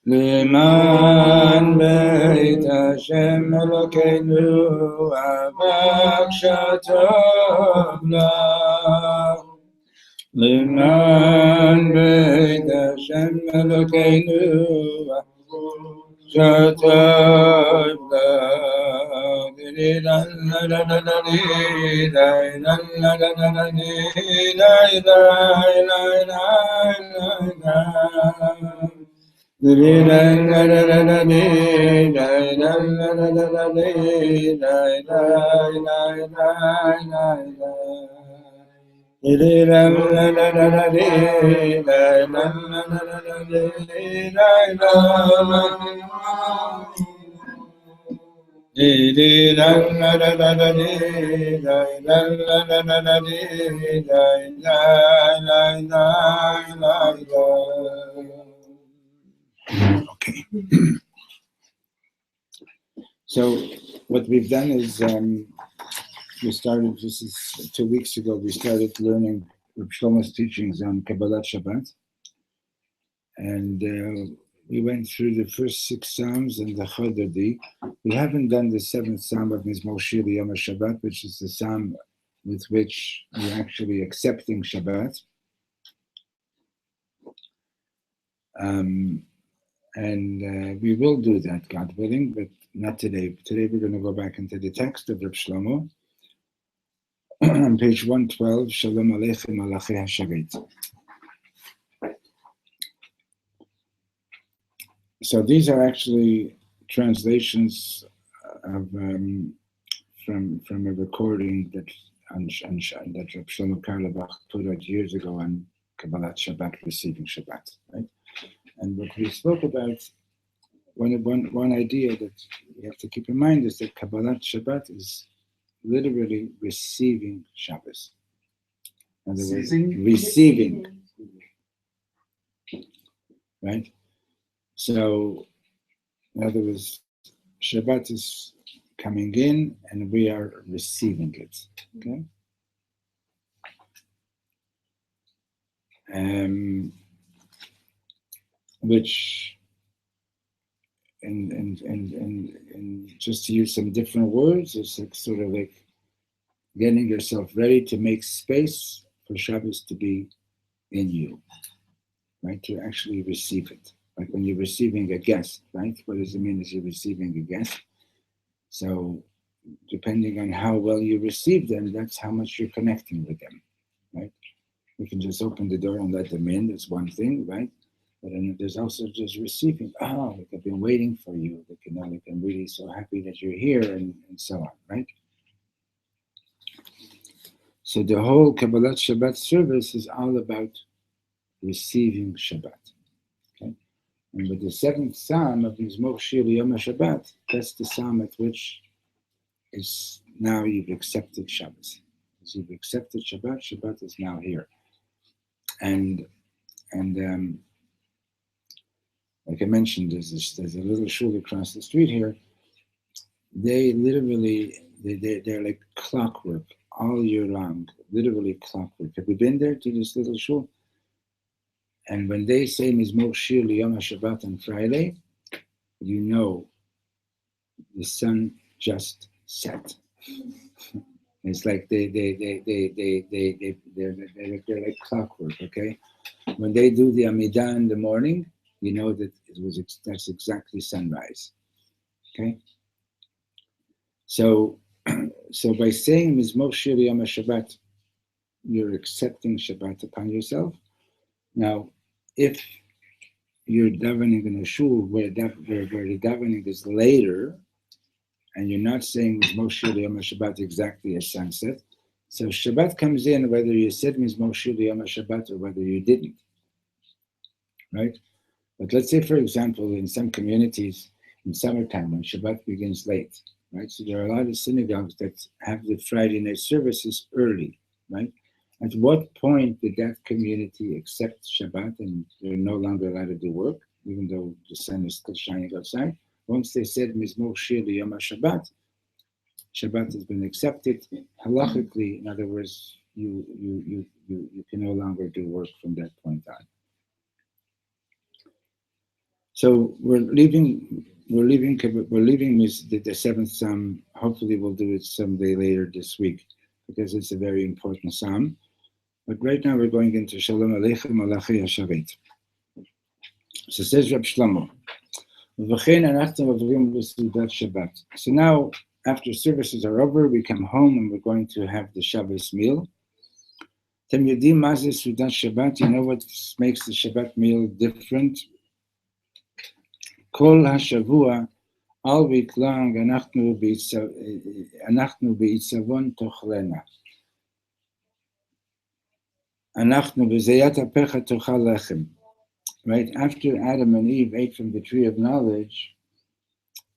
Leman Beit Hashem Elokeinu Avak Shatov Lach. Leman Beit Hashem Elokeinu Avak Shatov Lach. Okay. So what we've done is we started, this is 2 weeks ago, we started learning Reb Shlomo's teachings on Kabbalat Shabbat. And we went through the first 6 Psalms and the Chodadi. We haven't done the 7th Psalm of Mizmor Shir Yom HaShabbat, which is the Psalm with which we're actually accepting Shabbat. And we will do that, God willing, but not today. Today we're going to go back into the text of Reb Shlomo on page 112, Shalom Aleichem Malachei HaSharet. So these are actually translations of from a recording that that Reb Shlomo Karlebach put out years ago on Kabbalat Shabbat, receiving Shabbat, right? And what we spoke about, one idea that you have to keep in mind is that Kabbalat Shabbat is literally receiving Shabbos. In other words, receiving. Right? So, in other words, Shabbat is coming in and we are receiving it. Okay? Which, and just to use some different words, it's like sort of like getting yourself ready to make space for Shabbos to be in you, right? To actually receive it. Like when you're receiving a guest, right? What does it mean as you're receiving a guest? So depending on how well you receive them, that's how much you're connecting with them, right? You can just open the door and let them in, that's one thing, right? But then there's also just receiving, like I've been waiting for you, like, you know, like I'm really so happy that you're here, and so on, right? So the whole Kabbalat Shabbat service is all about receiving Shabbat. Okay? And with the 7th Psalm of Mizmor Shir Yom HaShabbat, that's the Psalm at which is now you've accepted Shabbos. As you've accepted Shabbat, Shabbat is now here. And like I mentioned, there's a little shul across the street here. They literally, they're like clockwork all year long, literally clockwork. Have you been there to this little shul? And when they say Mizmor Shir Yom HaShabbat on Friday, you know the sun just set. It's like they're like clockwork, okay? When they do the Amidah in the morning, you know that that's exactly sunrise, okay? So by saying Mizmor Shir Yom HaShabbat, you're accepting Shabbat upon yourself. Now, if you're davening in a shul where the davening is later, and you're not saying Mizmor Shir Yom HaShabbat exactly as sunset, so Shabbat comes in whether you said Mizmor Shir Yom HaShabbat or whether you didn't, right? But let's say, for example, in some communities, in summertime, when Shabbat begins late, right? So there are a lot of synagogues that have the Friday night services early, right? At what point did that community accept Shabbat and they're no longer allowed to do work, even though the sun is still shining outside? Once they said Mizmor Shir Yom HaShabbat, Shabbat has been accepted halachically. In other words, you can no longer do work from that point on. So we're leaving the seventh psalm. Hopefully, we'll do it someday later this week because it's a very important psalm. But right now, we're going into Shalom Aleichem Malachi Hashavet. So says Reb Shlomo. So now, after services are over, we come home and we're going to have the Shabbos meal. You know what makes the Shabbat meal different? Kol HaShavua, all week long, אנחנו בעיצבון תאכלנה. אנחנו בזיעת אפיך תאכל לחם. Right, after Adam and Eve ate from the tree of knowledge,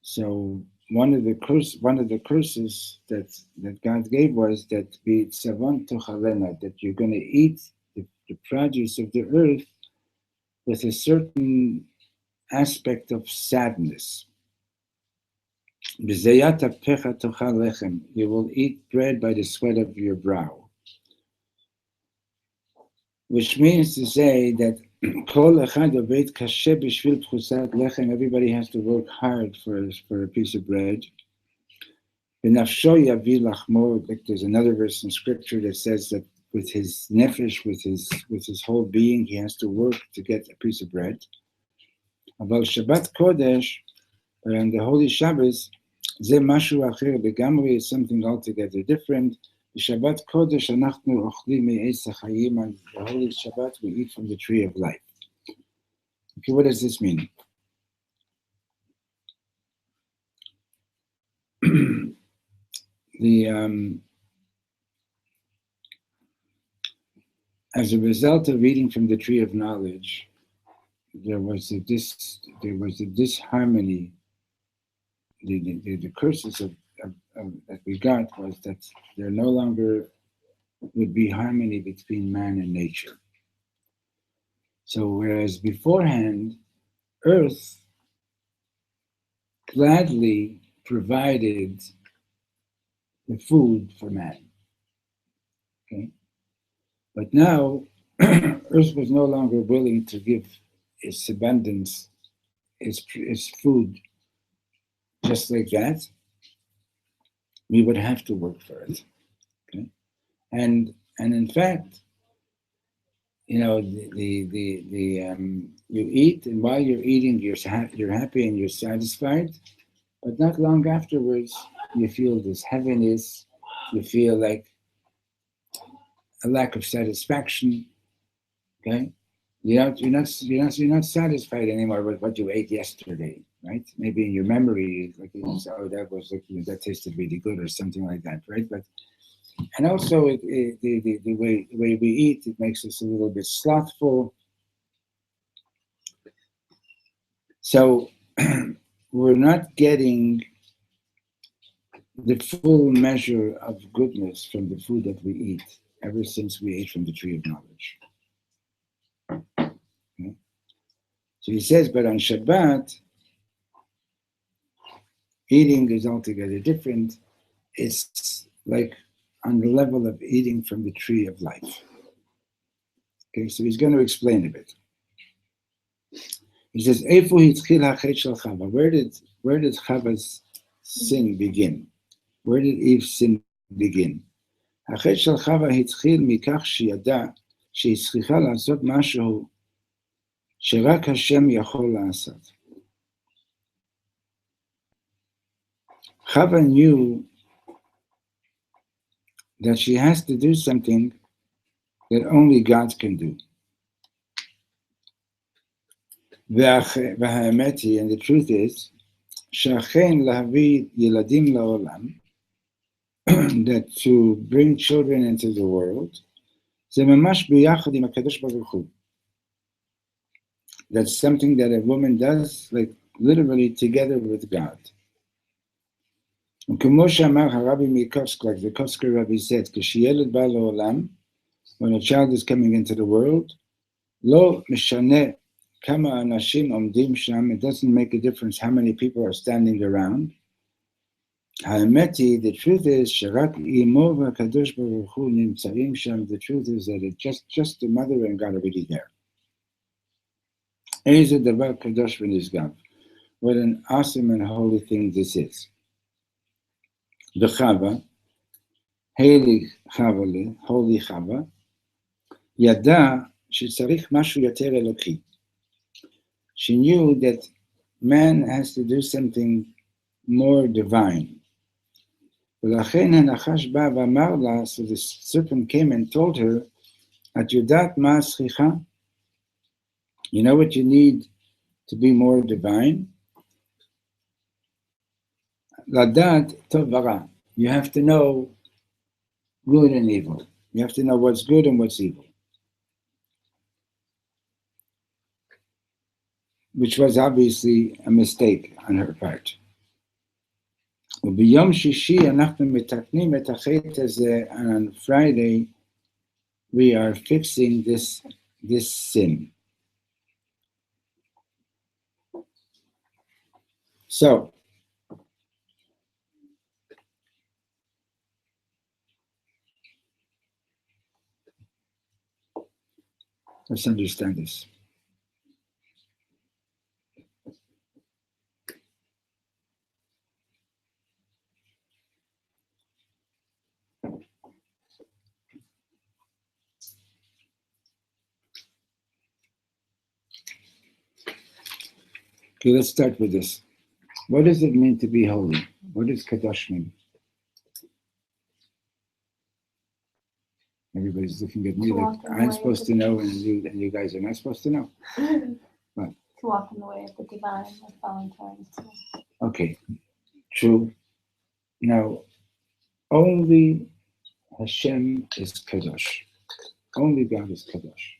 so one of the curses that God gave was that בעיצבון תאכלנה, that you're going to eat the produce of the earth with a certain aspect of sadness. You will eat bread by the sweat of your brow. Which means to say that everybody has to work hard for a piece of bread. Like there's another verse in scripture that says that with his nefesh, with his whole being, he has to work to get a piece of bread. About Shabbat Kodesh, but on the Holy Shabbos, זה משהו אחר לגמרי, is something altogether different. Shabbat Kodesh, אנחנו אוכלים מעץ החיים, on the Holy Shabbat, we eat from the tree of life. Okay, what does this mean? As a result of eating from the tree of knowledge, there was a disharmony. The curses that we got was that there no longer would be harmony between man and nature. So whereas beforehand, Earth gladly provided the food for man. Okay? But now, Earth was no longer willing to give its abundance, its food, just like that. We would have to work for it. Okay? And in fact, you eat, and while you're eating, you're happy and you're satisfied. But not long afterwards, you feel this heaviness. You feel like a lack of satisfaction. Okay, you're not satisfied anymore with what you ate yesterday, right? Maybe in your memory, like that tasted really good or something like that, right? And also the way we eat, it makes us a little bit slothful. So we're not getting the full measure of goodness from the food that we eat ever since we ate from the tree of knowledge. Okay? So he says, but on Shabbat, eating is altogether different. It's like on the level of eating from the tree of life. Okay, so he's going to explain a bit. He says, where did Chava's sin begin? Where did Eve's sin begin? החטא של חווה התחיל מכך שידע שהיא צריכה לעשות משהו שרק השם יכול לעשות. Chava knew that she has to do something that only God can do. And the truth is, that to bring children into the world, that's something that a woman does, like literally together with God. And like the Kosker Rabbi said, when a child is coming into the world, it doesn't make a difference how many people are standing around. The truth is, the truth is that it's just the mother and God are really there. What an awesome and holy thing this is. The Chava, holy Chava, Yada shetzarich mashu yater eloki. She knew that man has to do something more divine. So the serpent came and told her, At yudat ma sricha, you know what you need to be more divine? Ladat tov vara. You have to know good and evil. You have to know what's good and what's evil. Which was obviously a mistake on her part. וביום שישי אנחנו מתקנים את החטא הזה, and on Friday we are fixing this sin. So, let's understand this. Okay, let's start with this. What does it mean to be holy? What does Kadosh mean? Everybody's looking at me like I'm supposed to know and you guys are not supposed to know. What? To walk in the way of the divine, like following Torah. Okay, true. Now, only Hashem is Kadosh. Only God is Kadosh.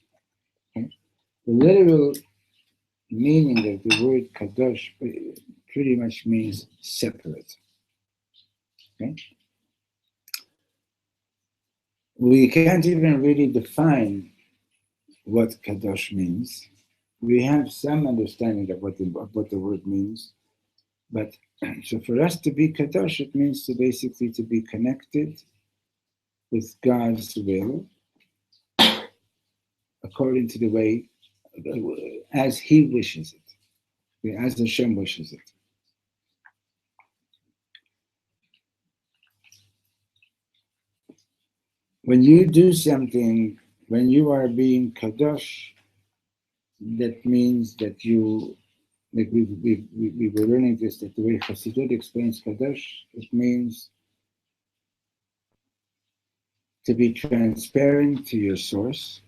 Okay? The literal meaning of the word Kadosh pretty much means separate. Okay? We can't even really define what Kadosh means. We have some understanding of what the word means, but so for us to be Kadosh, it means to basically to be connected with God's will according to the way, as He wishes it, as Hashem wishes it. When you do something, when you are being Kadosh, that means that you, like we were learning this, that the way Chassidut explains Kadosh, it means to be transparent to your source.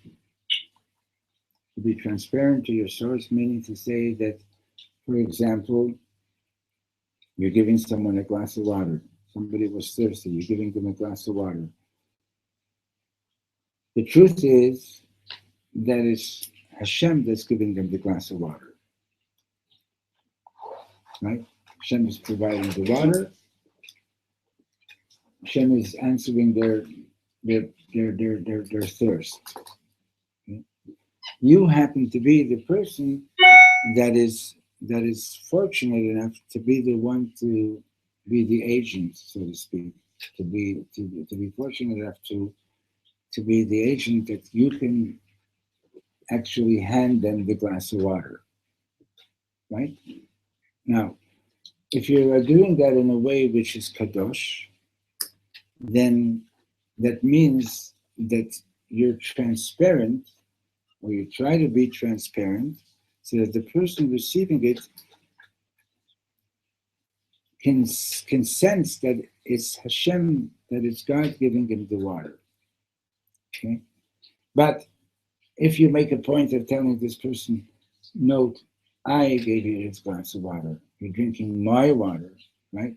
To be transparent to your source, meaning to say that, for example, you're giving someone a glass of water. Somebody was thirsty, you're giving them a glass of water. The truth is that it's Hashem that's giving them the glass of water. Right? Hashem is providing the water. Hashem is answering their thirst. Okay? You happen to be the person that is fortunate enough to be the one to be the agent, so to speak, to be fortunate enough to be the agent that you can actually hand them the glass of water. Right? Now, if you are doing that in a way which is kadosh, then that means that you're transparent, or you try to be transparent, so that the person receiving it can sense that it's Hashem, that it's God giving him the water. Okay? But if you make a point of telling this person, note, I gave you this glass of water, you're drinking my water, right?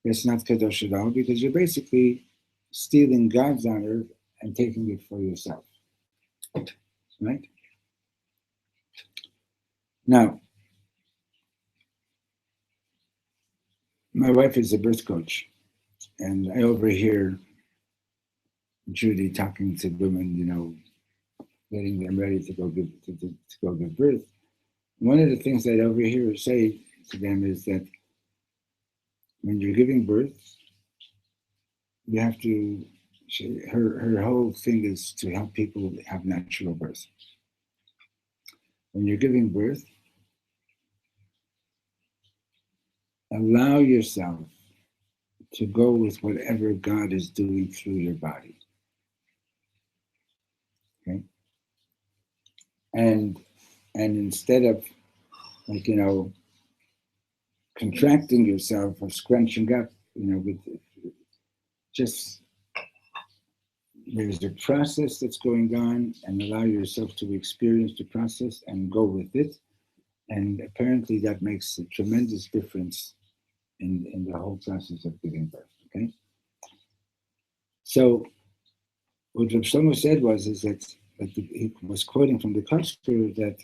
It's not kadosh at all because you're basically stealing God's honor and taking it for yourself, right? Now, my wife is a birth coach, and I overhear Judy talking to women, getting them ready to go give birth. One of the things that I overhear her say to them is that when you're giving birth, you have to. Her whole thing is to help people have natural birth. When you're giving birth, allow yourself to go with whatever God is doing through your body. Okay, and instead of like contracting yourself or scrunching up, with just there's a process that's going on, and allow yourself to experience the process and go with it. And apparently that makes a tremendous difference in the whole process of giving birth. Okay, so what Reb Shlomo said is that he was quoting from the Kosker that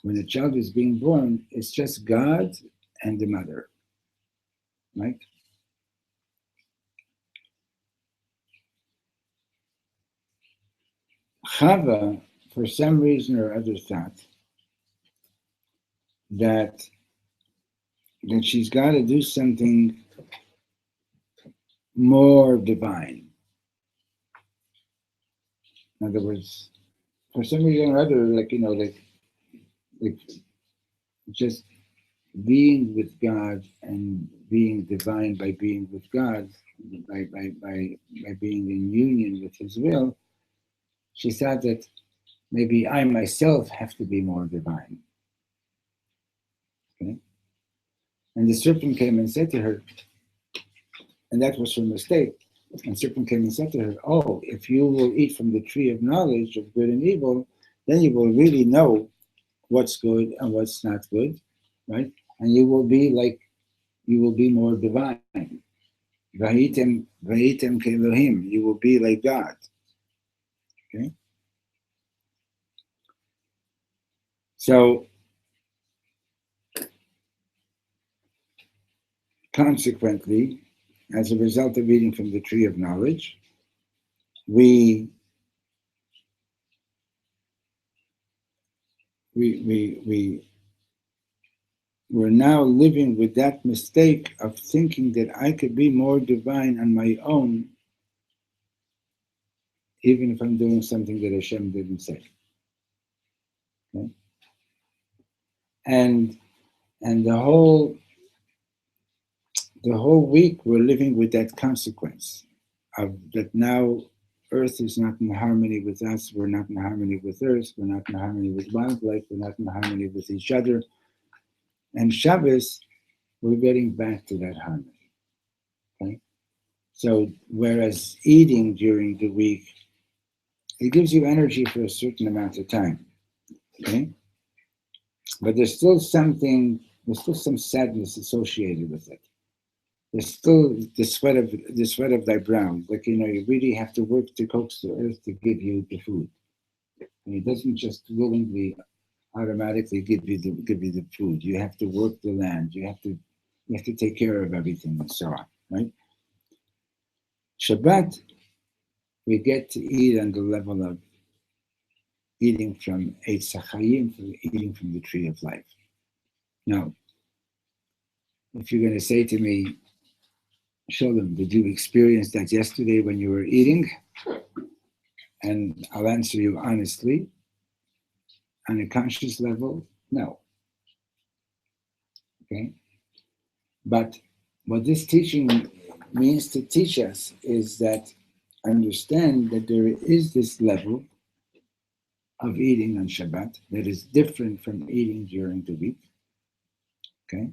when a child is being born, it's just God and the mother, right? Chava, for some reason or other, thought that she's got to do something more divine. In other words, for some reason or other, like just being with God and being divine by being with God, by being in union with His will, she thought that maybe I myself have to be more divine. Okay? And the serpent came and said to her, and that was her mistake. And serpent came and said to her, oh, if you will eat from the tree of knowledge of good and evil, then you will really know what's good and what's not good, right? And you will be more divine. Vahitem kelohim, you will be like God. Okay? So consequently, as a result of eating from the tree of knowledge, we we're now living with that mistake of thinking that I could be more divine on my own, even if I'm doing something that Hashem didn't say. Okay? And the whole week we're living with that consequence of that now Earth is not in harmony with us, we're not in harmony with Earth, we're not in harmony with wildlife, we're not in harmony with each other. And Shabbos, we're getting back to that harmony. Okay? So whereas eating during the week, it gives you energy for a certain amount of time. Okay? But there's still some sadness associated with it. There's still the sweat of thy brow. Like you really have to work to coax the earth to give you the food. And it doesn't just willingly, automatically give you the food. You have to work the land. You have to take care of everything and so on. Right? Shabbat, we get to eat on the level of eating from Eitz Chayim, eating from the tree of life. Now, if you're going to say to me, Shalom, did you experience that yesterday when you were eating? And I'll answer you honestly, on a conscious level, no. Okay? But what this teaching means to teach us is that understand that there is this level of eating on Shabbat that is different from eating during the week. Okay?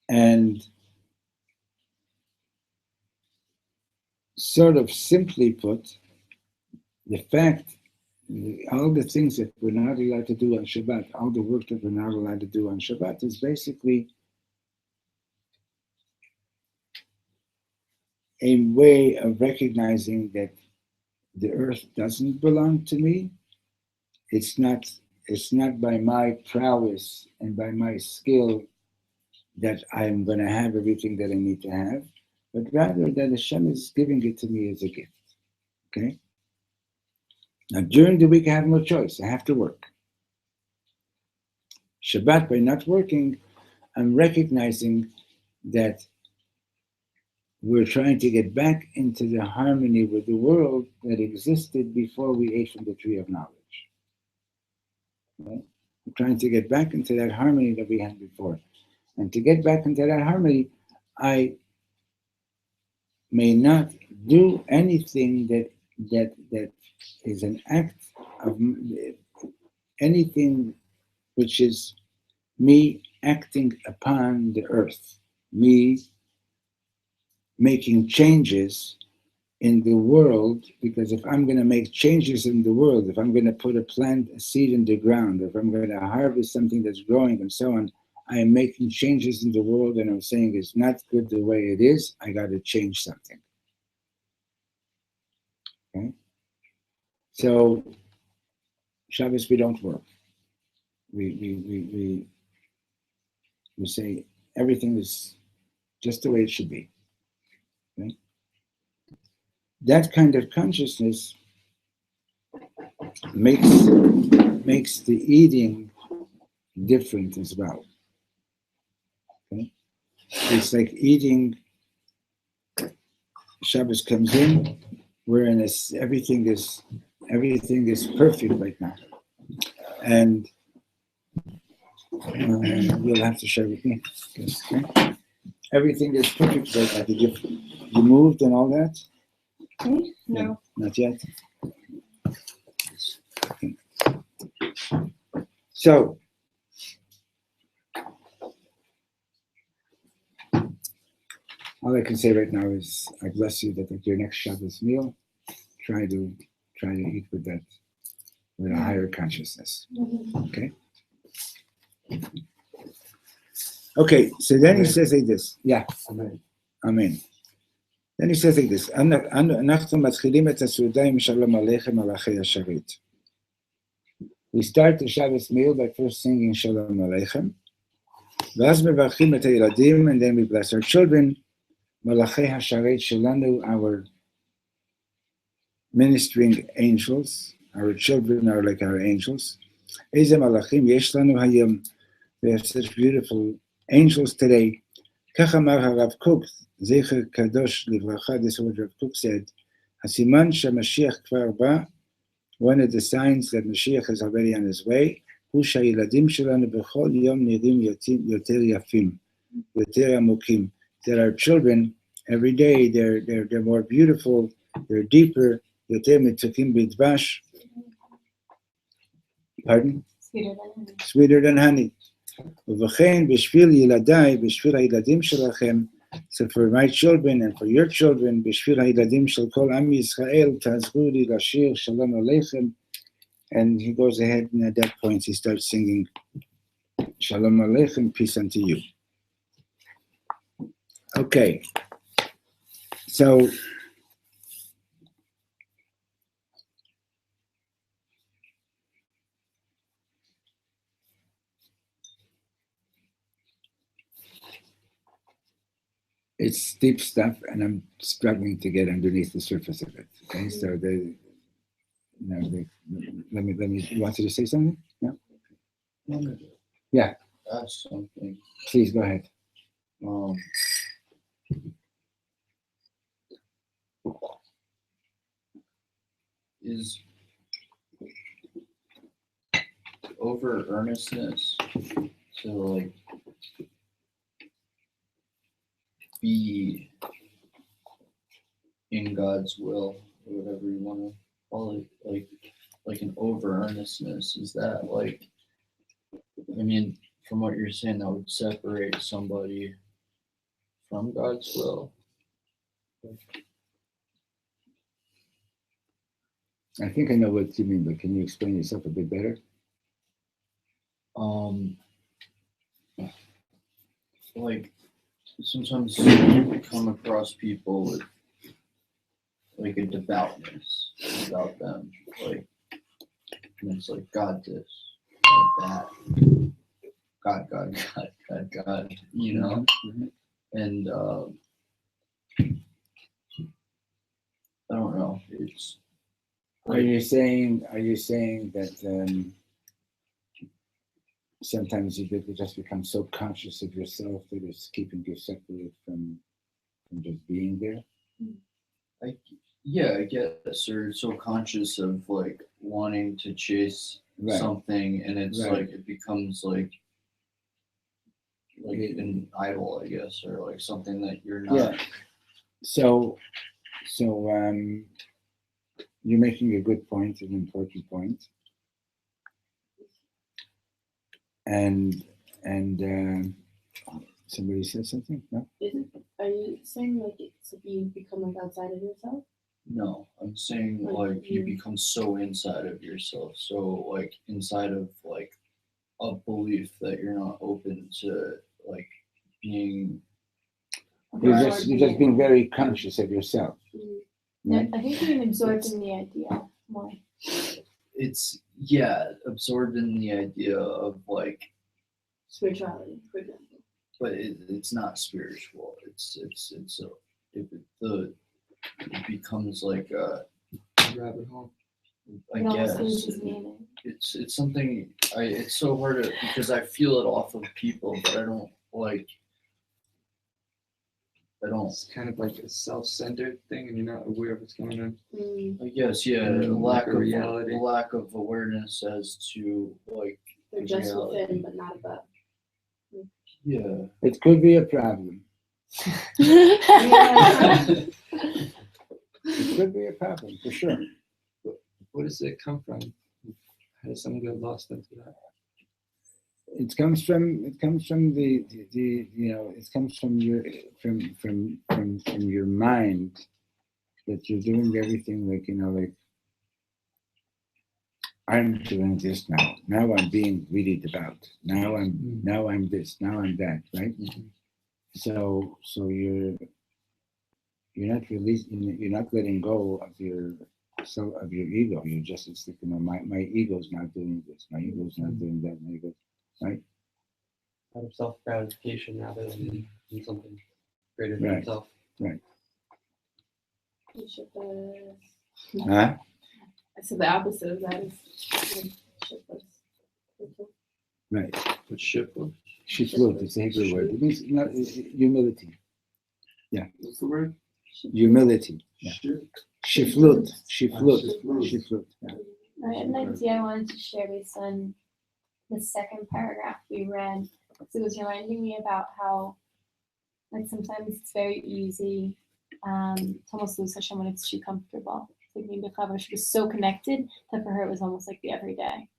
And sort of simply put, the fact, all the things that we're not allowed to do on Shabbat, all the work that we're not allowed to do on Shabbat is basically a way of recognizing that the earth doesn't belong to me. It's not by my prowess and by my skill that I'm going to have everything that I need to have, but rather that Hashem is giving it to me as a gift. Okay? Now, during the week, I have no choice. I have to work. Shabbat, by not working, I'm recognizing that we're trying to get back into the harmony with the world that existed before we ate from the tree of knowledge. Right? We're trying to get back into that harmony that we had before. And to get back into that harmony, I may not do anything that is an act of anything which is me acting upon the earth, me making changes in the world, because if I'm going to make changes in the world, if I'm going to put a seed in the ground, if I'm going to harvest something that's growing and so on, I am making changes in the world and I'm saying it's not good the way it is, I got to change something. Okay? So, Shabbos, we don't work. We say everything is just the way it should be. Okay? That kind of consciousness makes the eating different as well. Okay? It's like eating. Shabbos comes in, we're in this. Everything is perfect right now, and you'll have to share with me. Okay? Everything is perfect right now. Did you moved and all that? No. Yeah, not yet. Okay. So, all I can say right now is I bless you that at your next Shabbos meal, try to eat with a higher consciousness. Okay? Okay, so then he says like this. Yeah. Amen. Amen. Then he says like this. We start the Shabbos meal by first singing Shalom Aleichem. And then we bless our children. Malachei HaSharet Shelanu, our ministering angels. Our children are like our angels. Eze Malachim Yesh Lanu Hayom. We have such beautiful angels today. Kach Amar HaRav Kook, Zecher Kadosh Livracha, this is what Rav Kook said. Hasiman ShaMashiach Kvar Ba, one of the signs that Mashiach is already on his way. Hu Shayiladim Shelanu B'chol Yom Nirim Yoter Yafim, Yoter Amukim. That our children, every day, they're more beautiful, they're deeper, Yoter Mitzukim B'dvash. Pardon? Sweeter than honey. ובכן, בשביל ילדיי, בשביל הילדים שלכם, so for my children and for your children, בשביל הילדים של כל עם ישראל, תעזרו לי לשיר שלום עליכם. And he goes ahead, and at that point he starts singing Shalom Aleichem, peace unto you. Okay, so it's deep stuff, and I'm struggling to get underneath the surface of it. Okay, so let me. You wanted to say something? No. Yeah. Ask something. Please go ahead. Is over earnestness to like be in God's will, or whatever you want to call it, like an over earnestness? Is that like, I mean, from what you're saying, that would separate somebody from God's will? I think I know what you mean, but can you explain yourself a bit better? Like sometimes you come across people with like a devoutness about them, like, and it's like God this, God that, God, you know, and I don't know. It's Are you saying that sometimes you just become so conscious of yourself that it's keeping you separate from just being there? I guess, or so conscious of like wanting to chase Right. something, and it's Right. like it becomes like an idol, I guess, or like something that you're not. Yeah. So you're making a good point, an important point, and somebody said something. No. Are you saying like it's you become like outside of yourself? No, I'm saying like you become so inside of yourself, so like inside of like a belief that you're not open to like being. You're just being very conscious of yourself. Yeah, I think you're absorbed in the idea more. It's absorbed in the idea of like Spirituality, for example. But it's not spiritual. It becomes like a rabbit hole. I guess it's something. It's so hard to, because I feel it off of people, but I don't. It's kind of like a self-centered thing, and you're not aware of what's going on. I guess lack of reality, lack of awareness as to like. They're just within, but not above. Yeah. It could be a problem. Yeah. It could be a problem for sure. Where does it come from? How does someone get lost into that? It comes from the it comes from your mind, that you're doing everything like I'm doing this now. Now I'm being really devout. Now I'm this. Now I'm that. Right. Mm-hmm. So you're not releasing. You're not letting go of your ego. You're just, it's like, my ego's not doing this. My ego's not doing that. My ego, right? Out of self-gratification rather than something greater than yourself. Right. Huh? I said the opposite of that is shipless. Right. What's shiflut? Shiflut, it's a Hebrew word. It means humility. Yeah. What's the word? Humility. Yeah. Shiflut. Yeah. I had an idea I wanted to share based on the second paragraph we read. So it was reminding me about how, like, sometimes it's very easy to almost lose Hashem when it's too comfortable. Like maybe she was so connected that for her it was almost like the everyday,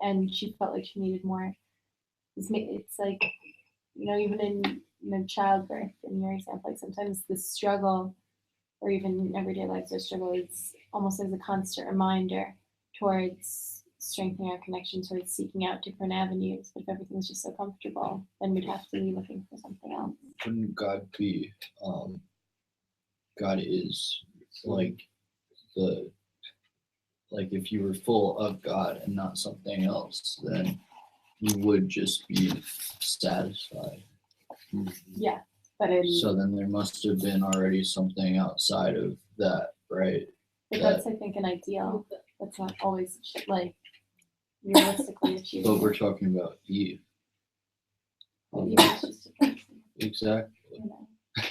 and she felt like she needed more. It's like, even in childbirth, in your example, like sometimes the struggle, or even in everyday life, the struggle is almost as a constant reminder towards strengthening our connection, towards seeking out different avenues. But if everything's just so comfortable, then we'd have to be looking for something else. Couldn't God be? God is like if you were full of God and not something else, then you would just be satisfied. Yeah, but so then there must have been already something outside of that, right? But that's, I think, an ideal. That's not always like realistically achievable. But we're talking about Eve. Exactly.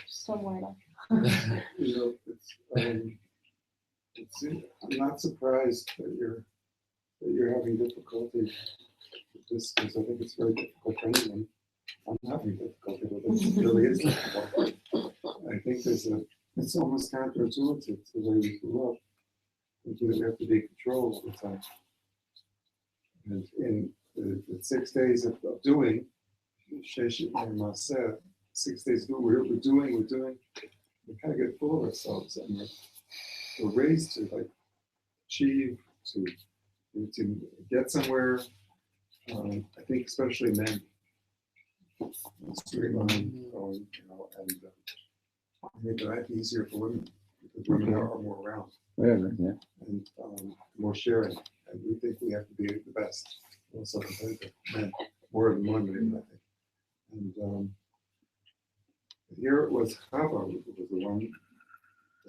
Just one word. I'm not surprised that you're having difficulty with this, because I think it's very difficult for anyone. I'm having difficulty with it. It really is difficult. I think it's almost counterintuitive to the way we grew up. Thinking that we have to be controlled all the time. And in the 6 days of doing, 6 days ago, we're doing, we kind of get full of ourselves, and we're raised to like achieve, to get somewhere. I think especially men, streamline going, and I think that might be easier for women because women are more around Whatever, yeah. and more sharing, and we think we have to be the best. Also, men more than women, I think. And here it was Chava was the one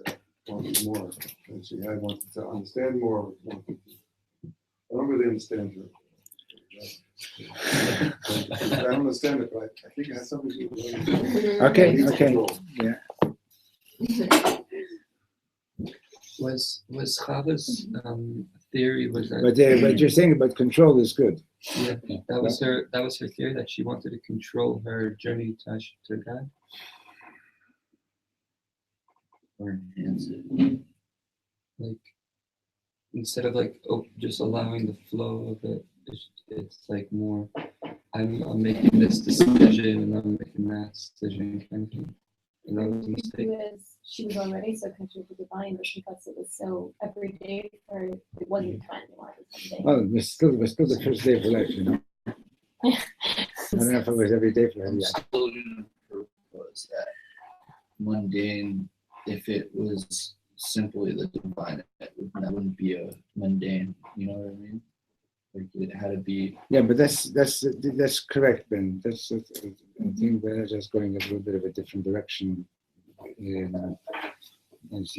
that wanted more, and she had wanted to understand more. I don't really understand her. I don't understand it, but I think it has something to do with Okay, needs okay. control. Yeah. Was Chava's theory was that But what you're saying about control is good. yeah, that was her theory, that she wanted to control her journey to God? Or enhance it. Like, instead of like just allowing the flow of it, it's like more, I'm making this decision and I'm making that decision kind of thing. And that was a mistake. She was already so connected to the divine, but because it was so everyday for her, it wasn't time anymore. It was someday. Well, it was still the first day of her life, you know. I don't know if it was every day for her I'm yet. still gonna propose that mundane, if it was simply the divine, that wouldn't be a mundane, you know what I mean? Like it had to be. Yeah, but that's correct, Ben. I think we're just going a little bit of a different direction. As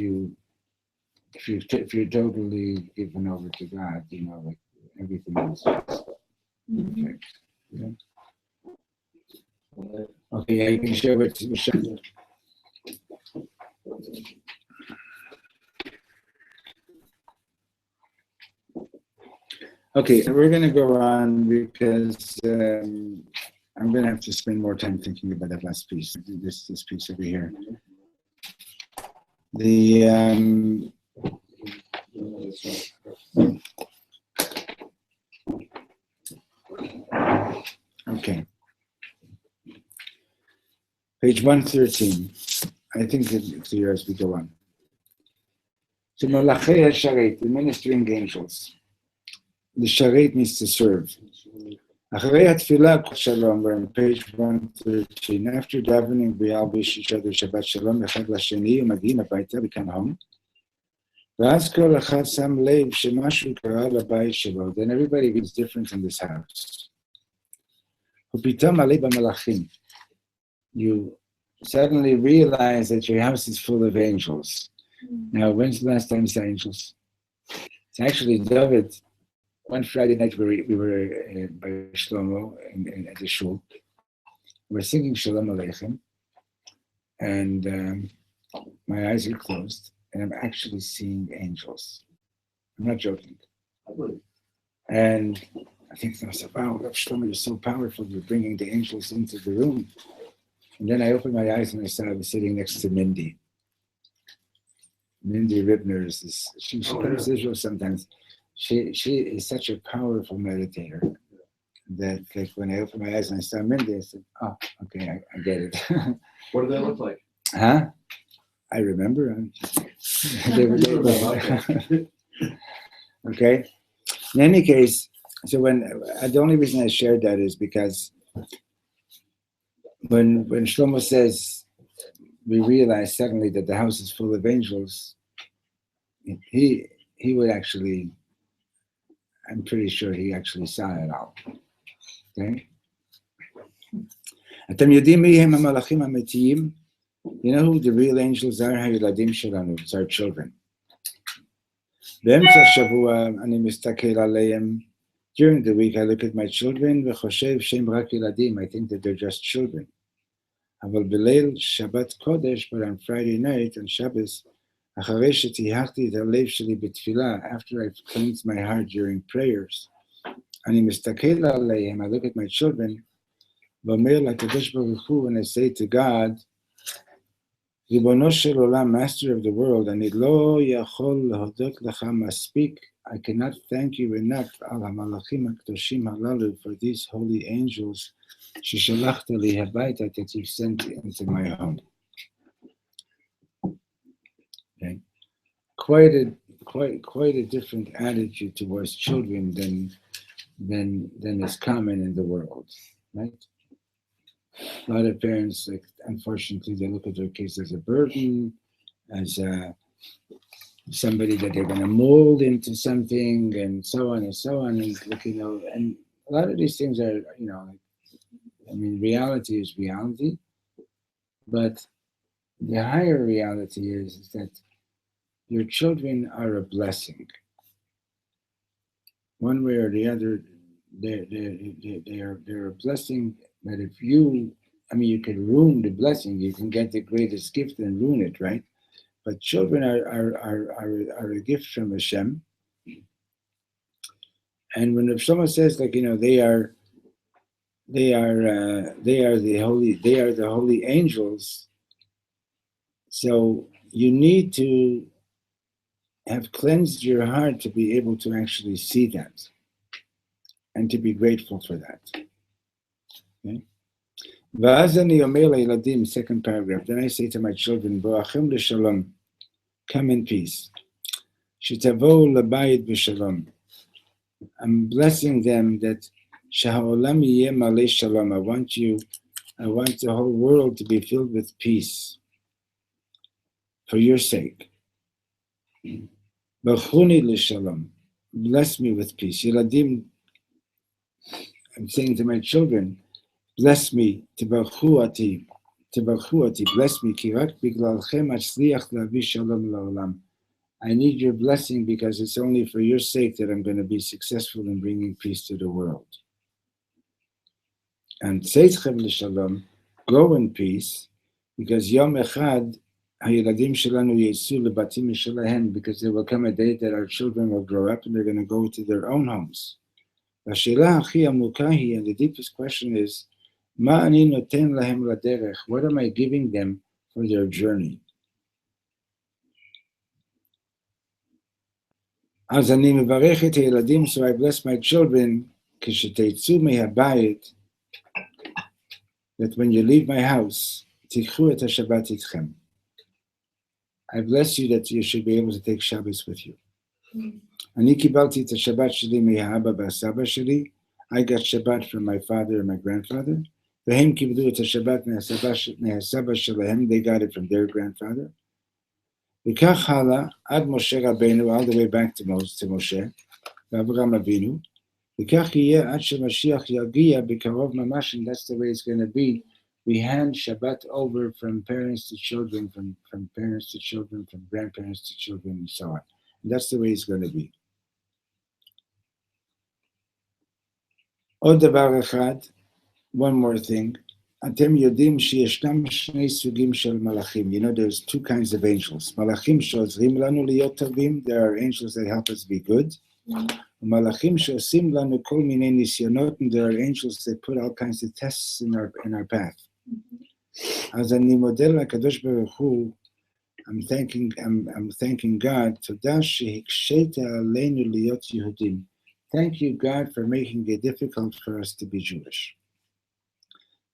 if you're totally given over to God, like everything else is perfect. Yeah. Okay, yeah, you can share with Michelle. Okay, we're going to go on because I'm going to have to spend more time thinking about that last piece. This piece over here. Okay. Page 113. I think it's clear as we go on. So Malachei HaSharet, the ministering angels. The Sharet means to serve. Acharei HaTfilah Shalom, we're on page 113. After davening, we all wish each other Shabbat Shalom, Echad Lasheni, Umadim Abayta, we come home. ואז כל אחד שם לב שמשהו קרה לבית שלו. Then everybody feels different in this house. ופתאום מלא במלאכים. You suddenly realize that your house is full of angels. Now, when's the last time you saw angels? It's actually David. One Friday night we were by Shlomo at the shul. We were singing Shalom Aleichem, and my eyes are closed, and I'm actually seeing angels. I'm not joking. And I think to myself, wow, Reb Shlomo, you're so powerful. You're bringing the angels into the room. And then I opened my eyes and I saw I was sitting next to Mindy. Mindy Ribner is she comes to Israel sometimes. She is such a powerful meditator that like when I opened my eyes and I saw Mindy, I said, oh, okay, I get it. What do they look like? Huh? I remember. They were okay. In any case, so when the only reason I shared that is because when Shlomo says we realize suddenly that the house is full of angels, he would actually, I'm pretty sure he actually saw it all. Okay? אתם יודעים מי הם המלאכים האמיתיים? You know who the real angels are? הילדים שלנו, it's our children. באמצע השבוע אני מסתכל עליהם. During the week I look at my children וחושב שהם רק ילדים. I think that they're just children. אבל בליל שבת קודש, but on Friday night, on Shabbos, אחרי שטיהרתי את הלב שלי בתפילה, after I've cleansed my heart during prayers, אני מסתכל עליהם, I look at my children, ואומר לקדוש ברוך הוא, and I say to God, ריבונו של עולם, master of the world, אני לא יכול להודות לך מספיק, I cannot thank you enough על המלאכים הקדושים הללו for these holy angels ששלחת לי הביתה that you sent into my home. Okay. quite a different attitude towards children than is common in the world, right? A lot of parents, like, unfortunately, they look at their kids as a burden, as somebody that they're going to mold into something, and so on and so on. And like, and a lot of these things are, I mean, reality is reality, but the higher reality is that your children are a blessing. One way or the other, they're a blessing. But if you, I mean, you can ruin the blessing. You can get the greatest gift and ruin it, right? But children are a gift from Hashem. And when Reb Shlomo says, like, they are the holy angels. So you need to have cleansed your heart to be able to actually see that and to be grateful for that. Okay? Second paragraph. Then I say to my children, Bo'achim l'shalom, come in peace. Shetavo l'bayit b'shalom. I'm blessing them that Shaha'olam yeh malei shalom. I want the whole world to be filled with peace for your sake. B'chuni l'shalom. Bless me with peace. Yeladim, I'm saying to my children, bless me, tibarchu ati, bless me, ki rak biglalchem atzliach lavi shalom la'olam. I need your blessing because it's only for your sake that I'm going to be successful in bringing peace to the world. And Tzeitchem l'shalom, go in peace, because Yom Echad, ha'yeladim shelanu yetzu lebatim shelahem, because there will come a day that our children will grow up and they're going to go to their own homes. V'ashelah hachi amuka hi, and the deepest question is, ma ani noten lahem laderech, what am I giving them for their journey? Az ani mevarech et ha'yeladim, so I bless my children, kisheteitzu mehabayit, that when you leave my house, tikhu et Shabbat itchem. I bless you that you should be able to take Shabbos with you. Ani kibalti et Shabbat sheli me'ha'aba v'asaba sheli. I got Shabbat from my father and my grandfather. V'hem kibdu et Shabbat me'hasaba shelehem. They got it from their grandfather. V'kach hala ad Moshe Rabbeinu, all the way back to Moshe, Avraham Avinu. V'kach yeh ad shemashiach yagia b'karov mamash, and that's the way it's going to be. We hand Shabbat over from parents to children, from parents to children, from grandparents to children, and so on. And that's the way it's going to be. Od davar echad, one more thing. Atem yodim sheyeshnam shnei sugim shel malachim. There's two kinds of angels. Malachim shozrim lanu liyot tovim. There are angels that help us be good. Malachim shosim lanu kol minei nisyonot. And there are angels that put all kinds of tests in our path. As ani model HaKadosh Baruch Hu, I'm thanking God. Todah shehiksheta aleinu liyot Yehudim. Thank you, God, for making it difficult for us to be Jewish.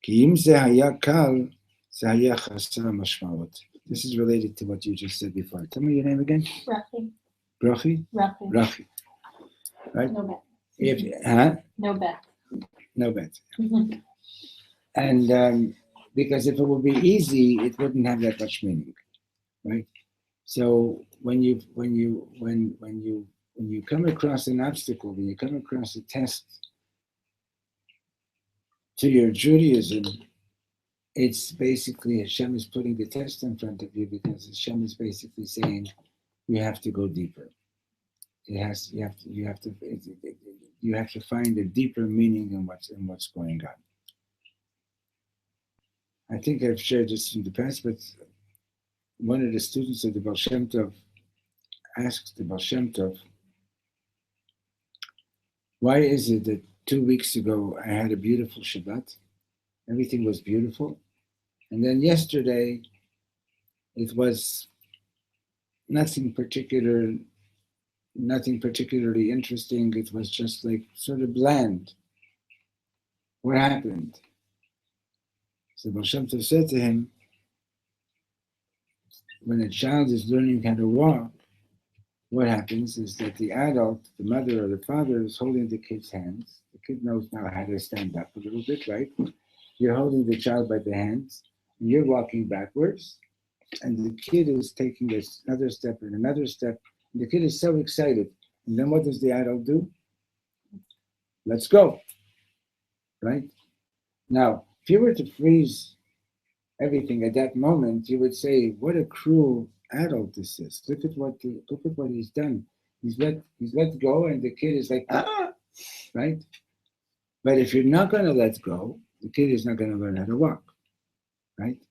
Ki im ze haya kal, ze haya chasar mashmaot. This is related to what you just said before. Tell me your name again. Rachi. Brachi? Rachi. Rachi. Right? No bet. No bet. No bet. And because if it would be easy, it wouldn't have that much meaning, right? So when you come across an obstacle, when you come across a test to your Judaism, it's basically Hashem is putting the test in front of you, because Hashem is basically saying you have to go deeper. You have to find a deeper meaning in what's going on. I think I've shared this in the past, but one of the students of the Baal Shem Tov asked the Baal Shem Tov, why is it that 2 weeks ago I had a beautiful Shabbat, everything was beautiful, and then yesterday it was nothing particularly interesting, it was just like sort of bland. What happened? So Baal Shem Tov said to him, when a child is learning how to walk, what happens is that the adult, the mother or the father, is holding the kid's hands. The kid knows now how to stand up a little bit, right? You're holding the child by the hands, and you're walking backwards, and the kid is taking this another step and another step. And the kid is so excited. And then what does the adult do? Let's go, right? Now, if you were to freeze everything at that moment, you would say, "What a cruel adult this is! Look at what he's done. He's let go, and the kid is like, ah, right." But if you're not going to let go, the kid is not going to learn how to walk, right?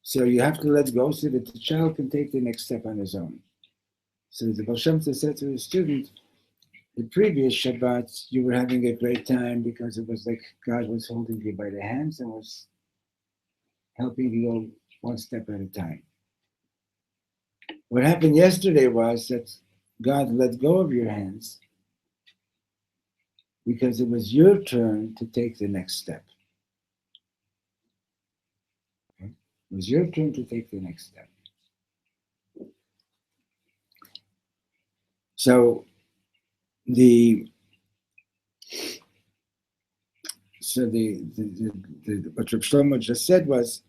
So you have to let go so that the child can take the next step on his own. So the Baal Shem Tov said to his student, the previous Shabbat, you were having a great time because it was like God was holding you by the hands and was helping you go one step at a time. What happened yesterday was that God let go of your hands because it was your turn to take the next step. Okay? It was your turn to take the next step. So what Reb Shlomo just said was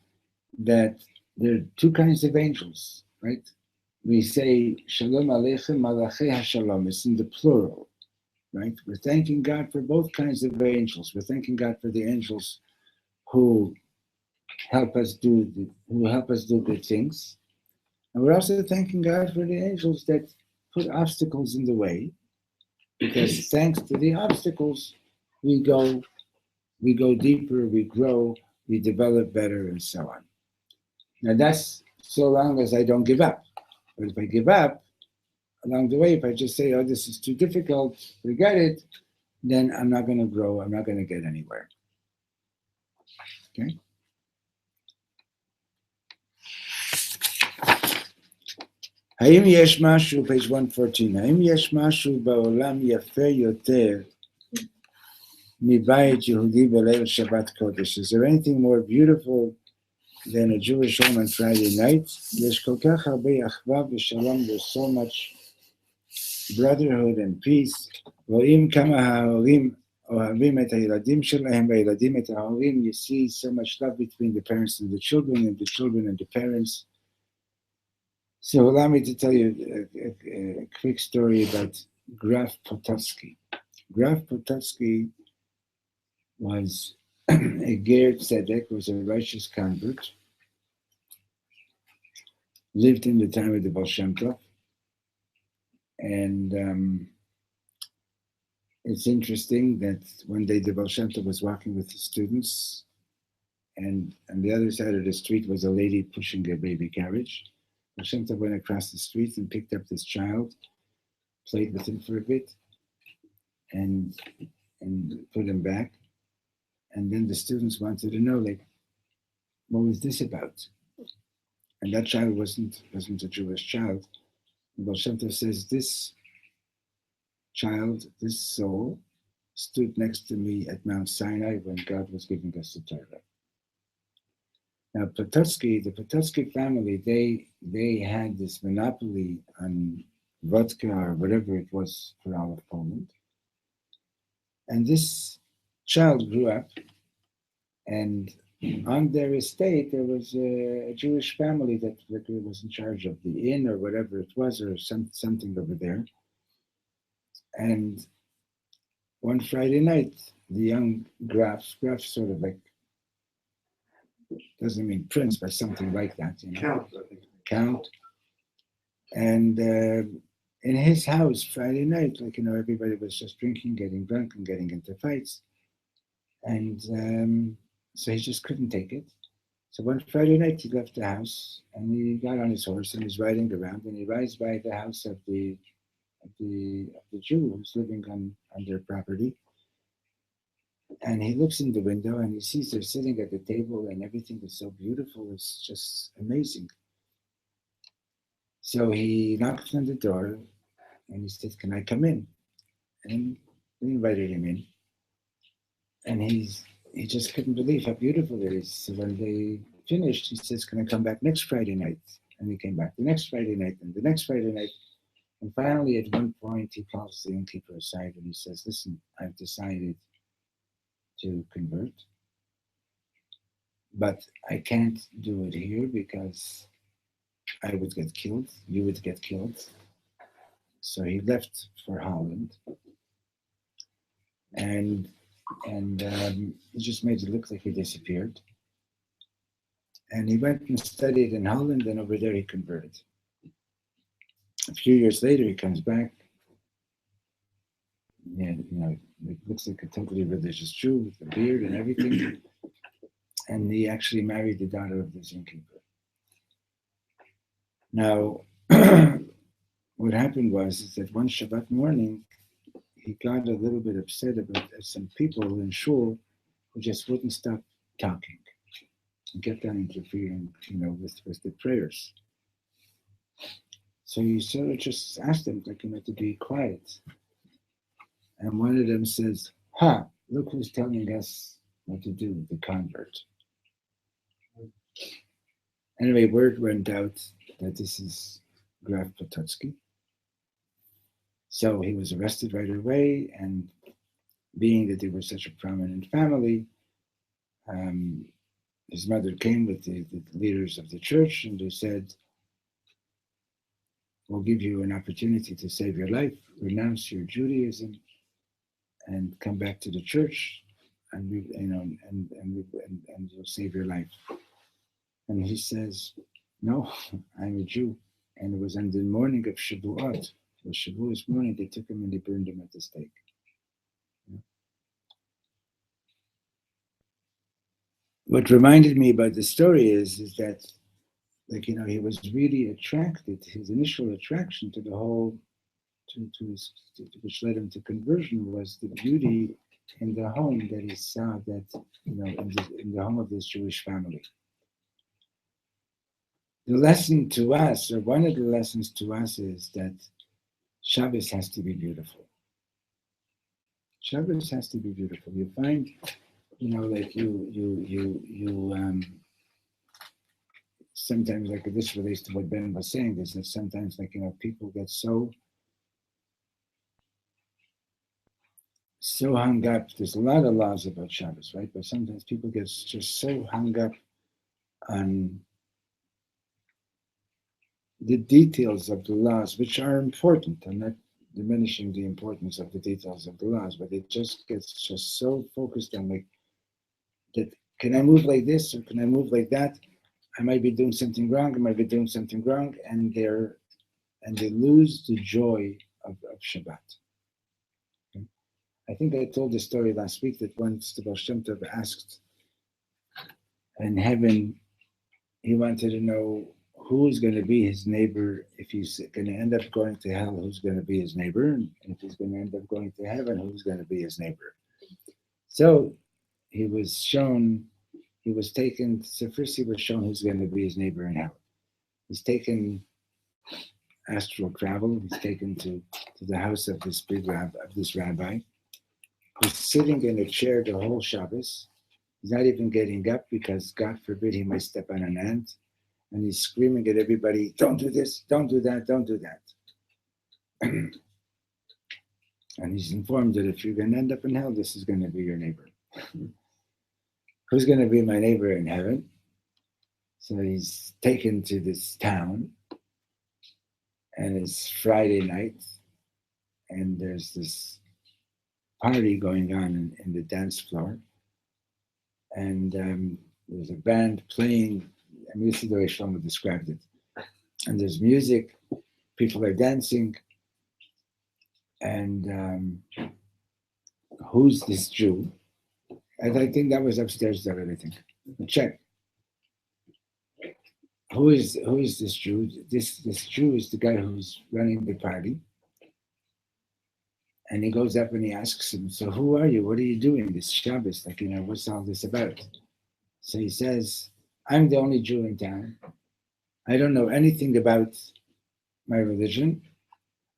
that there are two kinds of angels, right? We say Shalom Aleichem Malachei HaShalom. It's in the plural, right? We're thanking God for both kinds of angels. We're thanking God for the angels who help us do good things, and we're also thanking God for the angels that put obstacles in the way, because thanks to the obstacles, we go deeper, we grow, we develop better, and so on. Now that's so long as I don't give up. But if I give up along the way, if I just say, "Oh, this is too difficult, forget it," then I'm not going to grow. I'm not going to get anywhere. Okay. האם יש משהו, page 114, האם יש משהו בעולם יפה יותר מבית יהודי בליל שבת קודש? Is there anything more beautiful than a Jewish home on Friday night? יש כל כך הרבה אחווה ושלום, there's so much brotherhood and peace. רואים כמה ההורים אוהבים את הילדים שלהם והילדים את ההורים. You see so much love between the parents and the children and the children and the parents. So allow me to tell you a quick story about Graf Potocki. Graf Potocki was a Ger Tzedek, was a righteous convert, lived in the time of the Baal Shem Tov, and it's interesting that one day the Baal Shem Tov was walking with his students, and on the other side of the street was a lady pushing a baby carriage. Baal Shem Tov went across the street and picked up this child, played with him for a bit, and put him back. And then the students wanted to know, like, what was this about? And that child wasn't a Jewish child. And Baal Shem Tov says, this child, this soul, stood next to me at Mount Sinai when God was giving us the Torah. Now, the Potocki family, they had this monopoly on vodka or whatever it was for all of Poland. And this child grew up, and on their estate, there was a Jewish family that was in charge of the inn or whatever it was, or something over there. And one Friday night, the young Graf sort of like, doesn't mean prince, but something like that, you know. Count, I think. Count. And in his house, Friday night, like, you know, everybody was just drinking, getting drunk, and getting into fights. And so he just couldn't take it. So one Friday night, he left the house, and he got on his horse, and he's riding around, and he rides by the house of the Jew who's living on their property. And he looks in the window and he sees they're sitting at the table and everything is so beautiful. It's just amazing. So he knocked on the door and he said, "Can I come in?" And we invited him in. And he just couldn't believe how beautiful it is. So when they finished, he says, "Can I come back next Friday night?" And he came back the next Friday night and the next Friday night. And finally, at one point, he calls the innkeeper aside and he says, listen, I've decided to convert, but I can't do it here because I would get killed, you would get killed. So he left for Holland, and he just made it look like he disappeared. And he went and studied in Holland, and over there he converted. A few years later, he comes back. Yeah, it looks like a totally religious Jew with a beard and everything. And he actually married the daughter of this innkeeper. Now, what happened was that one Shabbat morning, he got a little bit upset about some people in shul who just wouldn't stop talking and kept on interfering, with the prayers. So he sort of just asked them, to be quiet. And one of them says, look who's telling us what to do, the convert. Anyway, word went out that this is Graf Potocki. So he was arrested right away, and being that they were such a prominent family, his mother came with the leaders of the church, and they said, we'll give you an opportunity to save your life, renounce your Judaism, and come back to the church, and you'll save your life. And he says, no, I'm a Jew. And it was on the morning of Shavuot. So Shavuot morning, they took him and they burned him at the stake. What reminded me about the story is that, he was really attracted, his initial attraction to the whole, which led him to conversion, was the beauty in the home that he saw that, in the home of this Jewish family. The lesson to us, or one of the lessons to us, is that Shabbos has to be beautiful. Shabbos has to be beautiful. You find, sometimes, this relates to what Ben was saying, is that sometimes, people get so hung up. There's a lot of laws about Shabbos, right? But sometimes people get just so hung up on the details of the laws, which are important. I'm not diminishing the importance of the details of the laws, but it just gets just so focused on that. Can I move like this or can I move like that? I might be doing something wrong. I might be doing something wrong, and they lose the joy of Shabbat. Okay? I think I told the story last week that once the Baal Shem Tov asked in heaven, he wanted to know who's going to be his neighbor. If he's going to end up going to hell, who's going to be his neighbor? And if he's going to end up going to heaven, who's going to be his neighbor? So he was taken, so first he was shown who's going to be his neighbor in hell. He's taken astral travel. He's taken to the house of this rabbi, who's sitting in a chair the whole Shabbos. He's not even getting up because, God forbid, he might step on an ant. And he's screaming at everybody, don't do this, don't do that, don't do that. And he's informed that if you're going to end up in hell, this is going to be your neighbor. Who's going to be my neighbor in heaven? So he's taken to this town, and it's Friday night, and there's this party going on in the dance floor, and there's a band playing. This is the way Shlomo described it. And there's music, people are dancing, and who's this Jew? And I think that was upstairs there, I think. Check. Who is this Jew? This Jew is the guy who's running the party. And he goes up and he asks him, so who are you? What are you doing this Shabbos? What's all this about? So he says, I'm the only Jew in town. I don't know anything about my religion.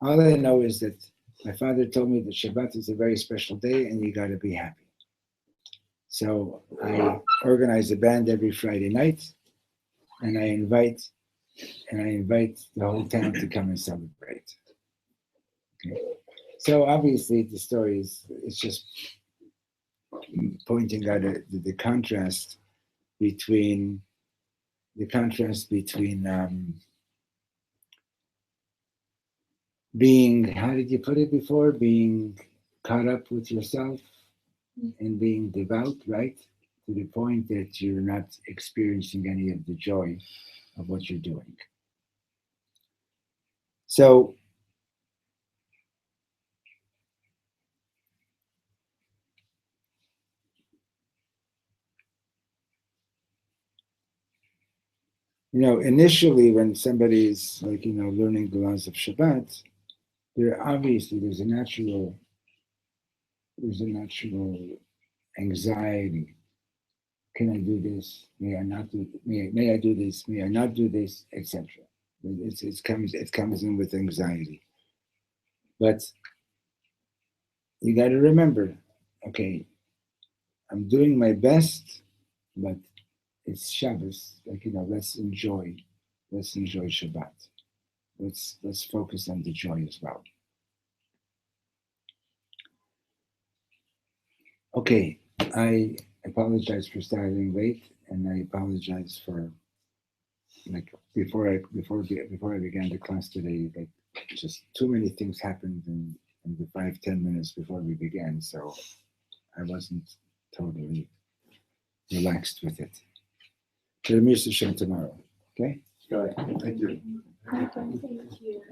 All I know is that my father told me that Shabbat is a very special day and you got to be happy. So I organize a band every Friday night, and I invite the whole town to come and celebrate. Okay. So obviously the story is just pointing out the contrast between being, how did you put it before, being caught up with yourself and being devout, right, to the point that you're not experiencing any of the joy of what you're doing. So initially when somebody is like, learning the laws of Shabbat, there's a natural anxiety. Can I do this? May I not do? May I do this? May I not do this? Etc. It comes in with anxiety. But you got to remember, okay, I'm doing my best, but it's Shabbos. Like, let's enjoy Shabbat. Let's focus on the joy as well. Okay, I apologize for starting late, and I apologize for before I began the class today, just too many things happened in the 5-10 minutes before we began, so I wasn't totally relaxed with it. So the Mr. Shem tomorrow, okay? Got it. Thank you. Thank you.